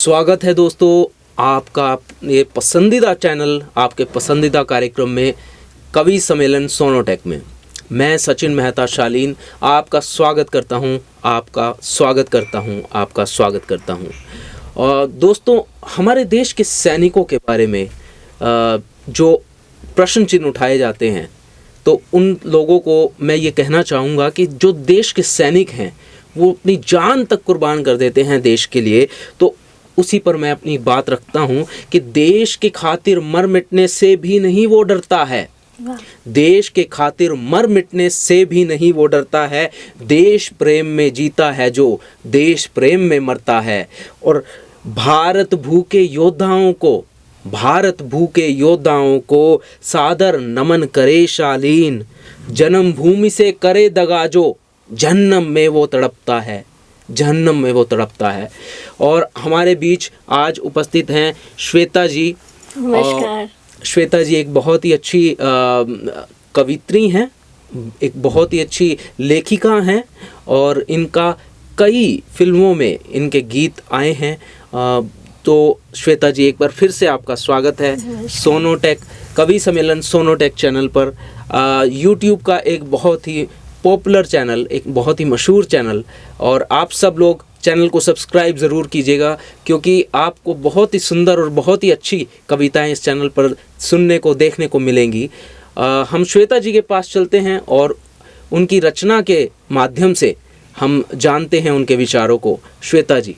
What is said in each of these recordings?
स्वागत है दोस्तों आपका ये पसंदीदा चैनल आपके पसंदीदा कार्यक्रम में कवि सम्मेलन सोनोटेक में। मैं सचिन मेहता शालीन आपका स्वागत करता हूं, आपका स्वागत करता हूं। और दोस्तों, हमारे देश के सैनिकों के बारे में जो प्रश्न चिन्ह उठाए जाते हैं, तो उन लोगों को मैं ये कहना चाहूँगा कि जो देश के सैनिक हैं वो अपनी जान तक कुर्बान कर देते हैं देश के लिए। तो उसी पर मैं अपनी बात रखता हूँ कि देश के खातिर मर मिटने से भी नहीं वो डरता है, देश के खातिर मर मिटने से भी नहीं वो डरता है। देश प्रेम में जीता है जो देश प्रेम में मरता है। और भारत भूखे योद्धाओं को सादर नमन करे शालीन, जन्मभूमि से करे दगा जो जहन्नम में वो तड़पता है। और हमारे बीच आज उपस्थित हैं श्वेता जी। नमस्कार। श्वेता जी एक बहुत ही अच्छी कवित्री हैं, एक बहुत ही अच्छी लेखिका हैं और इनका कई फिल्मों में इनके गीत आए हैं। तो श्वेता जी, एक बार फिर से आपका स्वागत है सोनोटेक कवि सम्मेलन सोनोटेक चैनल पर। यूट्यूब का एक बहुत ही पॉपुलर चैनल, एक बहुत ही मशहूर चैनल, और आप सब लोग चैनल को सब्सक्राइब ज़रूर कीजिएगा क्योंकि आपको बहुत ही सुंदर और बहुत ही अच्छी कविताएं इस चैनल पर सुनने को देखने को मिलेंगी। हम श्वेता जी के पास चलते हैं और उनकी रचना के माध्यम से हम जानते हैं उनके विचारों को। श्वेता जी,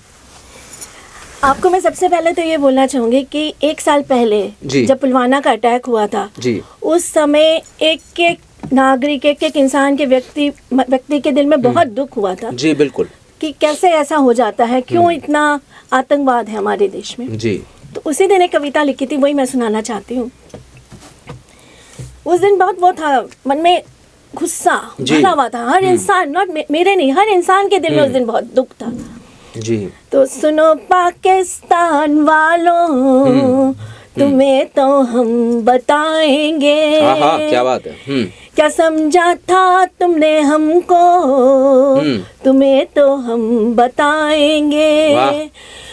आपको मैं सबसे पहले तो ये बोलना चाहूँगी कि 1 साल पहले जब पुलवामा का अटैक हुआ था जी, उस समय एक एक नागरिक, एक इंसान के व्यक्ति के दिल में बहुत दुख हुआ था जी। बिल्कुल, कि कैसे ऐसा हो जाता है, क्यों इतना आतंकवाद है हमारे देश में जी। तो उसी दिन एक कविता लिखी थी, वही मैं सुनाना चाहती हूँ। उस दिन बहुत वो था, मन में गुस्सा भरा हुआ था। हर इंसान, नॉट मेरे नहीं, हर इंसान के दिल में उस दिन बहुत दुख था जी। तो सुनो पाकिस्तान वालों, तुम्हें तो हम बताएंगे। क्या बात है। क्या समझा था तुमने हमको, तुम्हें तो हम बताएंगे।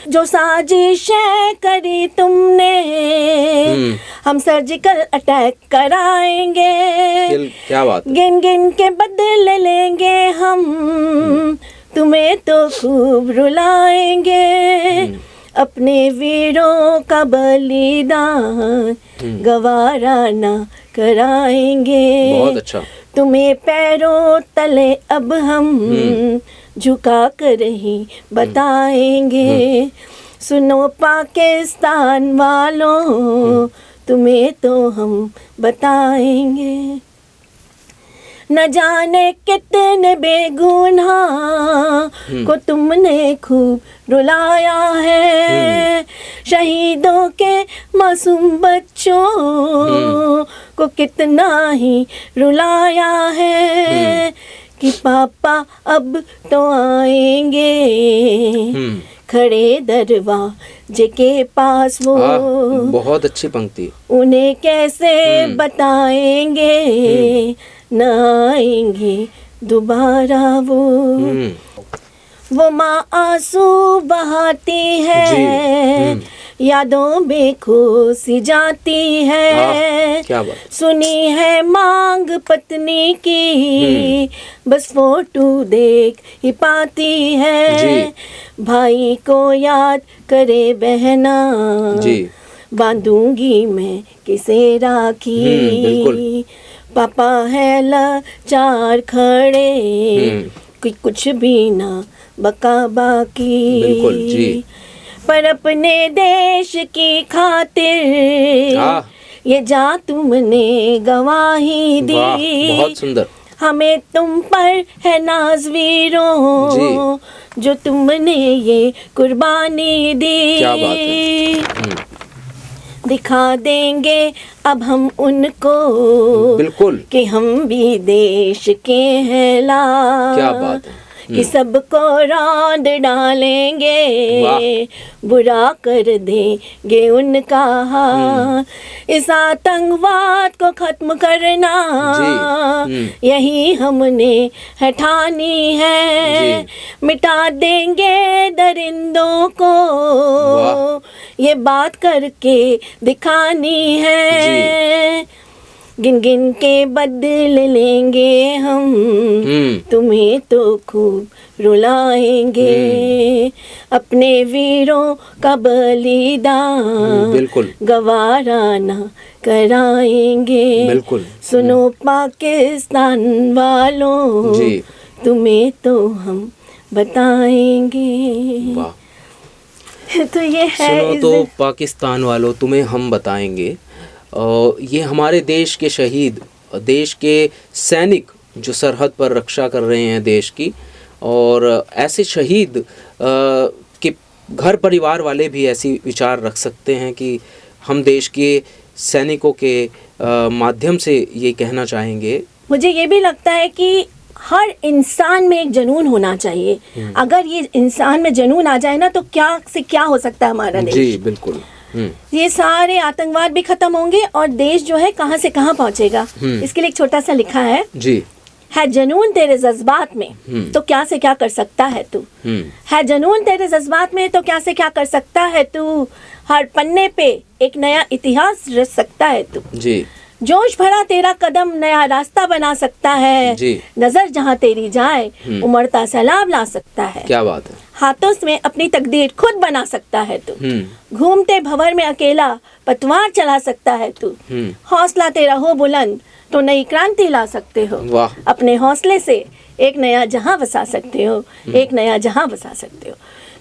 जो साजिशें करी तुमने, हम सर्जिकल अटैक कराएंगे। क्या बात। गिन गिन के बदले लेंगे हम, तुम्हें तो खूब रुलाएंगे। अपने वीरों का बलिदान गवारा ना कराएंगे। बहुत अच्छा। तुम्हें पैरों तले अब हम झुका कर ही बताएंगे। सुनो पाकिस्तान वालों, तुम्हें तो हम बताएंगे। न जाने कितने बेगुनाह को तुमने खूब रुलाया है। शहीदों के मासूम बच्चों को कितना ही रुलाया है कि पापा अब तो आएंगे खड़े दरवाजे के पास वो। बहुत अच्छी पंक्ति। उन्हें कैसे बताएंगे न आएंगे दोबारा वो माँ आंसू बहाती है, यादों में खो सी जाती है। क्या बात। सुनी है मांग पत्नी की, बस फोटो देख ही पाती है। भाई को याद करे बहना, बांधूंगी मैं किसे राखी। पापा है लाचार खड़े, कुछ भी ना बका बाकी। बिल्कुल जी। पर अपने देश की खातिर ये जान तुमने गवाही दी। बहुत सुंदर। हमें तुम पर है नाज वीरों, जो तुमने ये कुर्बानी दी। क्या बात है। दिखा देंगे अब हम उनको, बिल्कुल, कि हम भी देश के हैं लाल। क्या बात है। कि सबको रौंद डालेंगे, बुरा कर देंगे उनका हाल। इस आतंकवाद को खत्म करना यही हमने है ठानी है, मिटा देंगे दरिंदों को ये बात करके दिखानी है। गिन गिन के बदले लेंगे हम, तुम्हें तो खूब रुलाएंगे, अपने वीरों का बलिदान बिल्कुल गवारा ना कराएंगे। बिल्कुल सुनो पाकिस्तान वालों, तुम्हें तो हम बताएंगे। वाह। तो ये है, सुनो तो पाकिस्तान वालों, तुम्हें हम बताएंगे। ये हमारे देश के शहीद, देश के सैनिक जो सरहद पर रक्षा कर रहे हैं देश की, और ऐसे शहीद के घर परिवार वाले भी ऐसी विचार रख सकते हैं कि हम देश के सैनिकों के माध्यम से ये कहना चाहेंगे। मुझे ये भी लगता है कि हर इंसान में एक जुनून होना चाहिए। अगर ये इंसान में जुनून आ जाए ना, तो क्या से क्या हो सकता है हमारा देश। जी बिल्कुल। ये सारे आतंकवाद भी खत्म होंगे और देश जो है कहां से कहां पहुंचेगा। इसके लिए एक छोटा सा लिखा है जी, है जुनून तेरे जज्बात में तो क्या से क्या कर सकता है तू, है जुनून तेरे जज्बात में तो क्या से क्या कर सकता है तू, हर पन्ने पे एक नया इतिहास रच सकता है तू जी, जोश भरा तेरा कदम नया रास्ता बना सकता है जी, नजर जहां तेरी जाए उमड़ता सैलाब ला सकता है। क्या बात है। हाथों में अपनी तकदीर खुद बना सकता है तू, घूमते भंवर में अकेला पतवार चला सकता है तू, हौसला तेरा हो बुलंद तो नई क्रांति ला सकते हो। वाह। अपने हौसले से एक नया जहां बसा सकते हो, एक नया जहां बसा सकते हो।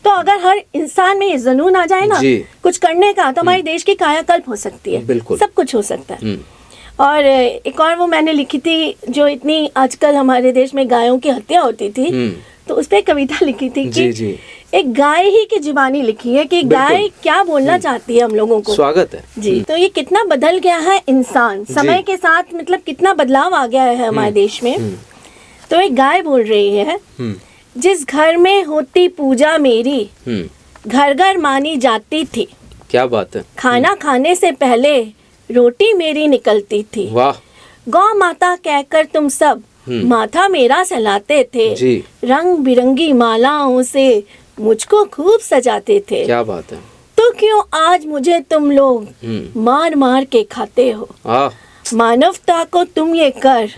तो अगर हर इंसान में ये जुनून आ जाए ना कुछ करने का, तो हमारे देश की कायाकल्प हो सकती है। बिल्कुल सब कुछ हो सकता है। और एक और वो मैंने लिखी थी, जो इतनी आजकल हमारे देश में गायों की हत्या होती थी, तो उस पे कविता लिखी थी कि जी। एक गाय ही की जुबानी लिखी है कि गाय क्या बोलना चाहती है हम लोगों को। स्वागत है जी। तो ये कितना बदल गया है इंसान समय के साथ, मतलब कितना बदलाव आ गया है हमारे देश में। तो एक गाय बोल रही है, जिस घर में होती पूजा मेरी घर घर मानी जाती थी। क्या बात है। खाना खाने से पहले रोटी मेरी निकलती थी। वाह। गौ माता कहकर तुम सब माथा मेरा सहलाते थे जी। रंग बिरंगी मालाओं से मुझको खूब सजाते थे। क्या बात है। तो क्यों आज मुझे तुम लोग मार मार के खाते हो। मानवता को तुम ये कर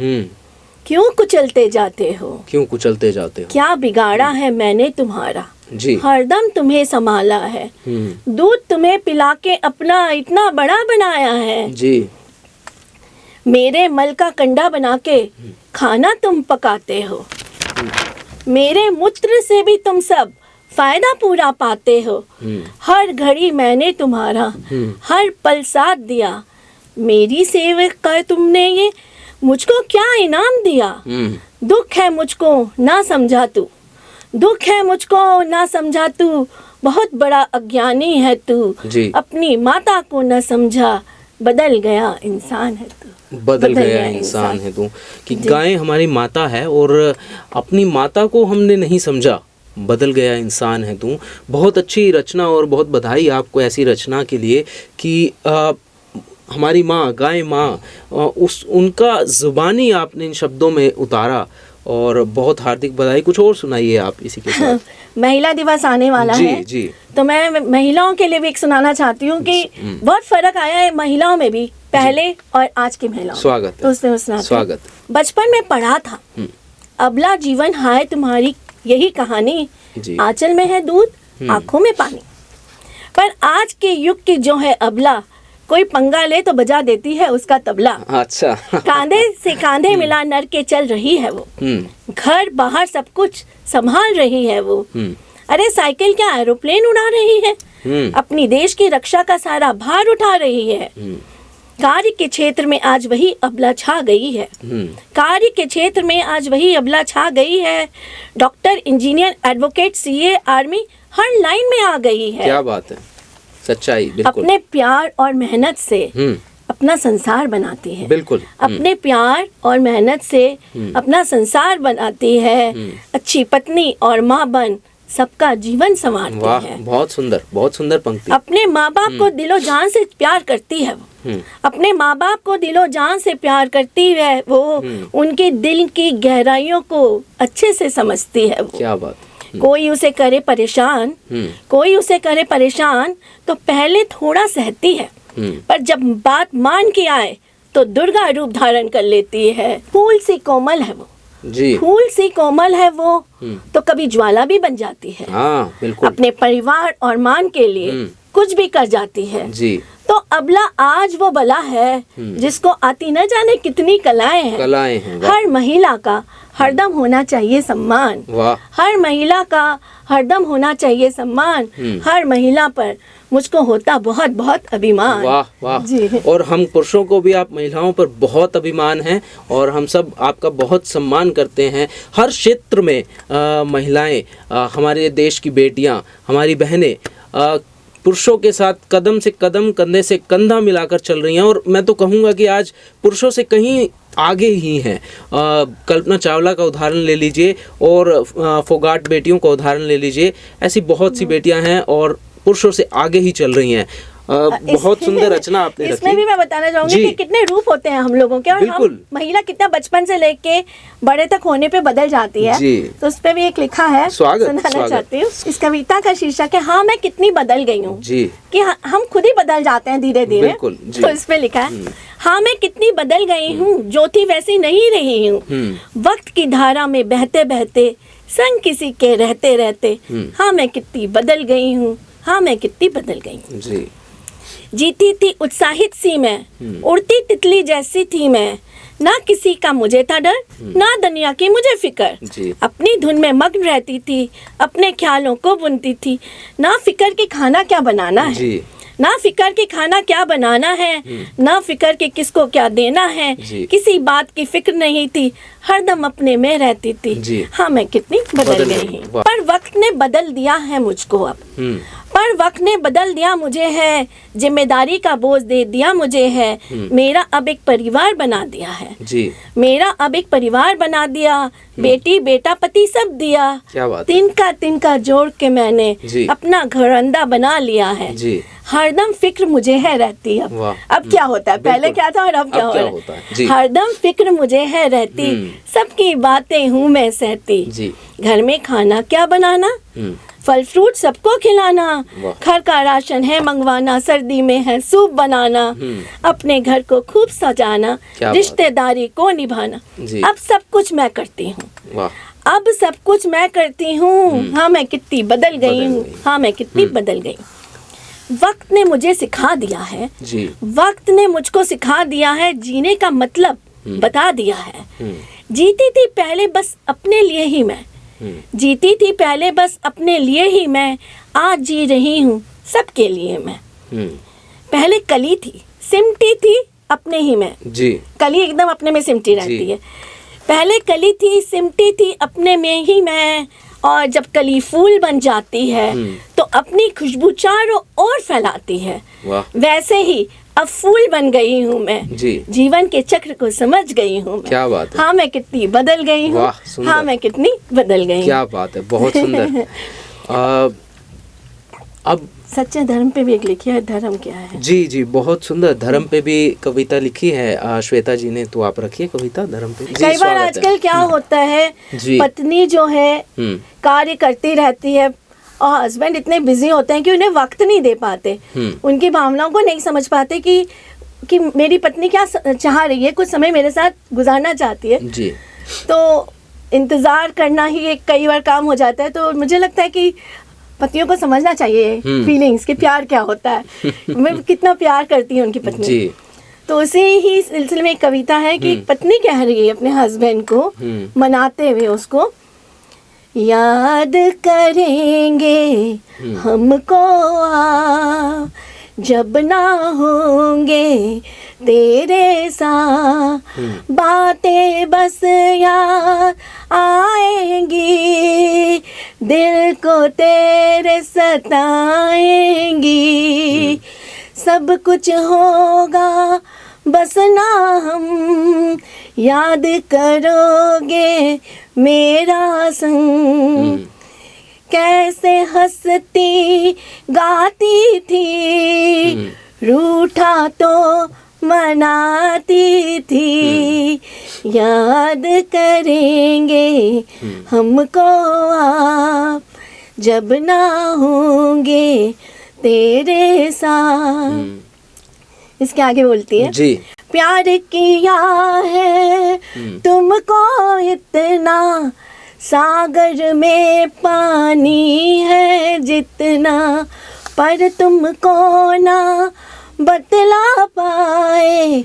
क्यों कुचलते जाते हो। क्यों कुचलते जाते हो। क्या बिगाड़ा है मैंने तुम्हारा जी। हरदम तुम्हें संभाला है, दूध तुम्हें पिला के अपना इतना बड़ा बनाया है जी। मेरे मल का कंडा बना के खाना तुम पकाते हो, मेरे मूत्र से भी तुम सब फायदा पूरा पाते हो। हर घड़ी मैंने तुम्हारा हर पल साथ दिया, मेरी सेवा कर तुमने ये मुझको क्या इनाम दिया। दुख है मुझको ना समझा तू, दुख है मुझको ना समझा तू, बहुत बड़ा अज्ञानी है तू। अपनी माता को न समझा, बदल गया इंसान है तू। बदल गया इंसान है तू। कि गाय हमारी माता है और अपनी माता को हमने नहीं समझा, बदल गया इंसान है तू। बहुत अच्छी रचना और बहुत बधाई आपको ऐसी रचना के लिए कि हमारी माँ, गाय माँ, उनका ज़ुबानी आपने इन शब्दों में उतारा और बहुत हार्दिक बधाई। कुछ और सुनाइए आप इसी के साथ। महिला दिवस आने वाला है जी। तो मैं महिलाओं के लिए भी एक सुनाना चाहती हूँ कि बहुत फर्क आया है महिलाओं में भी, पहले और आज की महिलाओं। स्वागत तो उसमें स्वागत। बचपन में पढ़ा था, अबला जीवन हाय तुम्हारी यही कहानी, आंचल में है दूध आंखों में पानी। पर आज के युग की जो है अबला, कोई पंगा ले तो बजा देती है उसका तबला। अच्छा। कांधे से कांधे मिला नर के चल रही है वो, घर बाहर सब कुछ संभाल रही है वो। अरे साइकिल क्या एरोप्लेन उड़ा रही है, अपनी देश की रक्षा का सारा भार उठा रही है। कार्य के क्षेत्र में आज वही अबला छा गई है, कार्य के क्षेत्र में आज वही अबला छा गई है। Doctor, engineer, advocate, CA, army हर लाइन में आ गई है। क्या बात है, सच्चाई बिल्कुल। अपने प्यार और मेहनत से अपना संसार बनाती है। बिल्कुल। अपने प्यार और मेहनत से अपना संसार बनाती है। अच्छी पत्नी और माँ बन सबका जीवन संवारती है। बहुत सुंदर पंक्ति। अपने माँ बाप को दिलो जान से प्यार करती है वो। अपने माँ बाप को दिलो जान से प्यार करती है वो। उनके दिल की गहराइयों को अच्छे से समझती है वो। क्या बात। कोई उसे करे परेशान, कोई उसे करे परेशान तो पहले थोड़ा सहती है, पर जब बात मान के आए तो दुर्गा रूप धारण कर लेती है। फूल सी कोमल है वो जी। फूल सी कोमल है वो तो कभी ज्वाला भी बन जाती है। हाँ, बिल्कुल। अपने परिवार और मान के लिए कुछ भी कर जाती है जी। तो अबला आज वो बला है जिसको आती न जाने कितनी कलाएं हैं। हर महिला का हरदम होना चाहिए सम्मान। हर महिला का हरदम होना चाहिए सम्मान। हर महिला पर मुझको होता बहुत बहुत अभिमान। वाह वाह जी। और हम पुरुषों को भी आप महिलाओं पर बहुत अभिमान है और हम सब आपका बहुत सम्मान करते हैं। हर क्षेत्र में महिलाएं, हमारे देश की बेटियां, हमारी बहनें पुरुषों के साथ कदम से कदम, कंधे से कंधा मिलाकर चल रही हैं और मैं तो कहूँगा कि आज पुरुषों से कहीं आगे ही हैं। कल्पना चावला का उदाहरण ले लीजिए और फोगाट बेटियों का उदाहरण ले लीजिए। ऐसी बहुत सी बेटियां हैं और पुरुषों से आगे ही चल रही हैं। बहुत सुंदर रचना आपने रखी। इसमें भी मैं बताना चाहूंगी कि कितने रूप होते हैं हम लोगों के और हम महिला कितना बचपन से लेके बड़े तक होने पे बदल जाती है जी। तो उस पे भी एक लिखा है, सुनाना चाहती हूँ। इस कविता का शीर्षक है हाँ मैं कितनी बदल गई हूँ जी। कि हम खुद ही बदल जाते हैं धीरे धीरे। तो इस पे लिखा है हाँ मैं कितनी बदल गई हूँ, जो थी वैसी नहीं रही हूँ। वक्त की धारा में बहते बहते संग किसी के रहते रहते हाँ मैं कितनी बदल गई हूँ, हाँ मैं कितनी बदल गई हूँ जी। जीती थी उत्साहित सी मैं, उड़ती तितली जैसी थी मैं। ना किसी का मुझे था डर, ना दुनिया की मुझे फिक्र। अपनी धुन में मग्न रहती थी, अपने ख्यालों को बुनती थी। ना फिक्र के खाना क्या बनाना है, ना फिक्र के खाना क्या बनाना है, ना फिक्र के किसको क्या देना है। किसी बात की फिक्र नहीं थी, हरदम अपने में रहती थी। हाँ मैं कितनी बदल गई हूँ। पर वक्त ने बदल दिया है मुझको अब, पर वक्त ने बदल दिया मुझे है। जिम्मेदारी का बोझ दे दिया मुझे है। मेरा अब एक परिवार बना दिया है जी। मेरा अब एक परिवार बना दिया। बेटी बेटा पति सब दिया। तिनका जोड़ के मैंने अपना घरंदा बना लिया है जी। हरदम फिक्र मुझे है रहती। अब क्या होता है, पहले क्या था और अब क्या होता है। हरदम फिक्र मुझे है रहती, सबकी बातें हूँ मैं सहती जी। घर में खाना क्या बनाना, फल फ्रूट सबको खिलाना। घर का राशन है मंगवाना, सर्दी में है सूप बनाना। अपने घर को खूब सजाना, रिश्तेदारी को निभाना। अब सब कुछ मैं करती हूँ, अब सब कुछ मैं करती हूँ। हाँ मैं कितनी बदल गई हूँ, हाँ मैं कितनी बदल गई। वक्त ने मुझे सिखा दिया है जी। वक्त ने मुझको सिखा दिया है, जीने का मतलब बता दिया है। जीती थी पहले बस अपने लिए ही मैं, जीती थी पहले बस अपने लिए ही मैं। आज जी रही हूँ सबके लिए मैं। पहले कली थी, सिमटी थी अपने ही में जी। कली एकदम अपने में सिमटी रहती है। पहले कली थी, सिमटी थी अपने में ही मैं। और जब कली फूल बन जाती है तो अपनी खुशबू चारों ओर फैलाती है। वैसे ही अब फूल बन गई हूँ मैं जी। जीवन के चक्र को समझ गई हूँ मैं। क्या बात है। हाँ मैं कितनी बदल गई हूँ, हाँ मैं कितनी बदल गई हूँ। क्या बात है, बहुत सुंदर। अब सच्चे धर्म पे भी एक लिखी है, धर्म क्या है जी जी, बहुत सुंदर। धर्म पे भी कविता लिखी है श्वेता जी ने, तो आप रखिए कविता धर्म पे। कई बार आजकल क्या होता है, पत्नी जो है कार्य करती रहती है और हस्बैंड इतने बिजी होते हैं कि उन्हें वक्त नहीं दे पाते, उनकी भावनाओं को नहीं समझ पाते कि मेरी पत्नी क्या चाह रही है, कुछ समय मेरे साथ गुजारना चाहती है जी। तो इंतजार करना ही एक कई बार काम हो जाता है। तो मुझे लगता है कि पतियों को समझना चाहिए फीलिंग्स कि प्यार क्या होता है, मैं कितना प्यार करती हूँ उनकी पत्नी जी। तो उसी ही सिलसिले में एक कविता है कि पत्नी कह रही है अपने हस्बैंड को मनाते हुए उसको, याद करेंगे हमको आप जब ना होंगे तेरे साथ, बातें बस याद आएंगी, दिल को तेरे सताएंगी। सब कुछ होगा बसना हम, याद करोगे मेरा संग, कैसे हंसती गाती थी, रूठा तो मनाती थी, याद करेंगे हमको आप, जब ना होंगे तेरे साथ। इसके आगे बोलती है जी, प्यार किया है तुमको इतना, सागर में पानी है जितना, पर तुमको ना बतला पाए,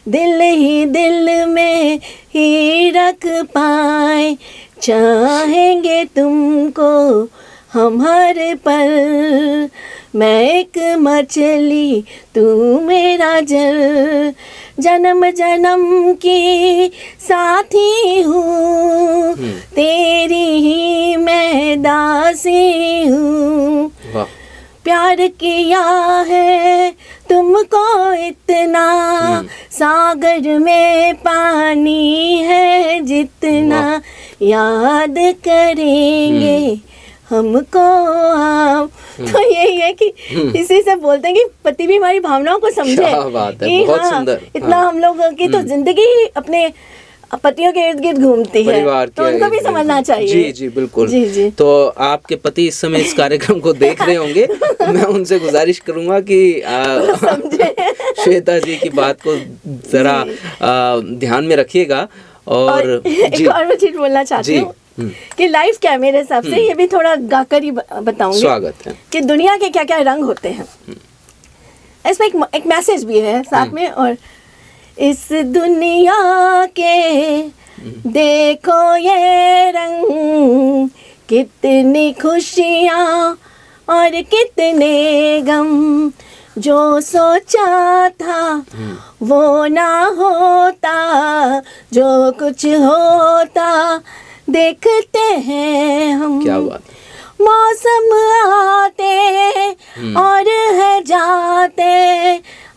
दिल ही दिल में ही रख पाए, चाहेंगे तुमको हम हर पल, मैं एक मछली तू मेरा जल, जन्म जन्म की साथी हूँ, तेरी ही मैं दासी हूँ, प्यार किया है तुमको इतना, सागर में पानी है जितना, याद करेंगे हमको आप। तो यही है कि इसी से बोलते हैं कि पति भी हमारी भावनाओं को समझे। क्या बात है, बहुत सुंदर। इतना हम लोग की तो जिंदगी अपने पतियों के इर्द गिर्द घूमती है, तो उनको भी समझना चाहिए। जी जी बिल्कुल। जी जी। तो आपके पति इस समय इस कार्यक्रम को देख रहे होंगे, मैं उनसे गुजारिश करूंगा कि श्वेता जी की बात को जरा ध्यान में रखिएगा। और एक और मैं चीज बोलना चाहती हूँ कि लाइफ क्या है मेरे हिसाब से, ये भी थोड़ा गाकर ही बताऊंगी। स्वागत है। कि दुनिया के क्या क्या रंग होते हैं, इसमें एक मैसेज भी है साथ में। और इस दुनिया के देखो ये रंग, कितनी खुशियाँ और कितने गम, जो सोचा था वो ना होता, जो कुछ होता देखते हैं हम। क्या बात। मौसम आते और है जाते,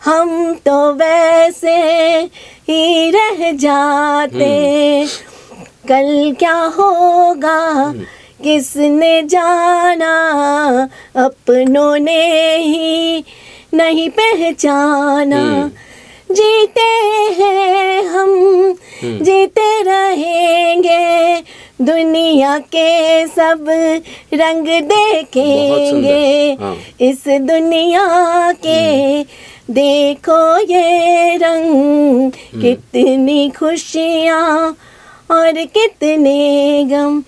हम तो वैसे ही रह जाते, कल क्या होगा किसने जाना, अपनों ने ही नहीं पहचाना, जीते हैं हम जीते रहेंगे, दुनिया के सब रंग देखेंगे, इस दुनिया के देखो ये रंग, कितनी खुशियाँ और कितने गम।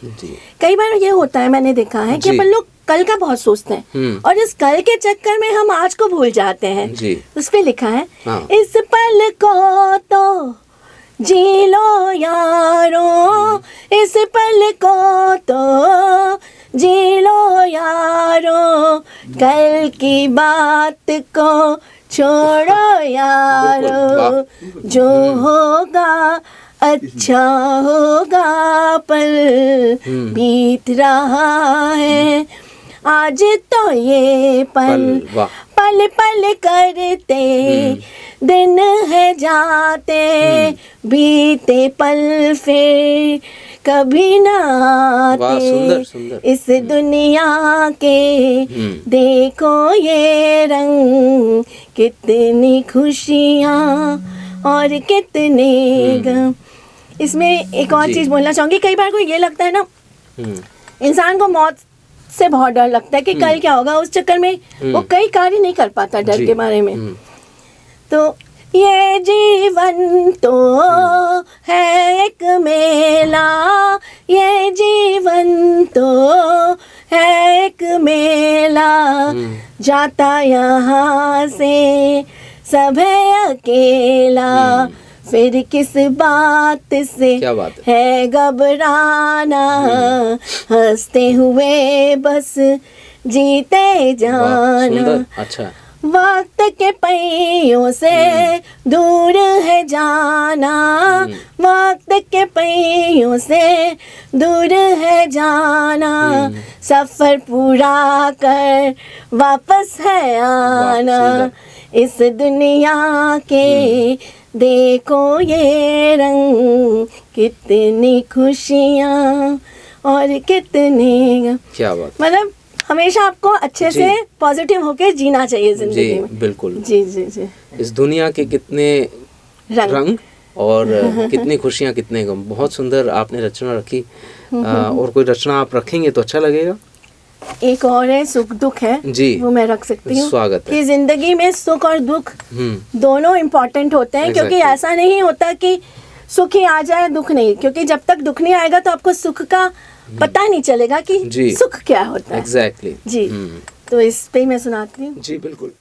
कई बार ये होता है, मैंने देखा है कि अपन लोग कल का बहुत सोचते हैं और इस कल के चक्कर में हम आज को भूल जाते हैं। उस पे लिखा है इस पल को तो जी लो यारो, इस पल को तो जी लो यारो, कल की बात को छोड़ो यारो, जो होगा अच्छा होगा, पल बीत रहा है आज तो ये पल पल पल करते दिन है जाते, बीते पल फिर कभी ना आते, सुंदर, सुंदर। इस दुनिया के देखो ये रंग, कितनी खुशियाँ और कितने गम। इसमें एक और चीज बोलना चाहूंगी, कई बार को ये लगता है ना, इंसान को मौत से बहुत डर लगता है कि कल क्या होगा, उस चक्कर में वो कई कार्य नहीं कर पाता डर के बारे में। तो ये जीवन तो है एक मेला, ये जीवन तो है एक मेला, जाता यहाँ से सब है अकेला, फिर किस बात से है घबराना, हंसते हुए बस जीते जाना। अच्छा। वक्त के पहियों से दूर है जाना, वक्त के पहियों से दूर है जाना, सफर पूरा कर वापस है आना, इस दुनिया के देखो ये रंग, कितनी खुशियाँ और कितने, क्या बात, मतलब हमेशा आपको अच्छे से पॉजिटिव होके जीना चाहिए जिंदगी में। बिल्कुल। जी जी जी। इस दुनिया के कितने रंग और कितनी खुशियाँ कितने गम, बहुत सुंदर आपने रचना रखी। और कोई रचना आप रखेंगे तो अच्छा लगेगा। एक और है सुख दुख है जी, वो मैं रख सकती हूँ। स्वागत है। कि जिंदगी में सुख और दुख दोनों इम्पोर्टेंट होते हैं, क्योंकि ऐसा नहीं होता कि सुख ही आ जाए दुख नहीं, क्योंकि जब तक दुख नहीं आएगा तो आपको सुख का पता नहीं चलेगा कि सुख क्या होता है। एग्जैक्टली। जी, तो इस पे मैं सुनाती हूँ। जी बिल्कुल।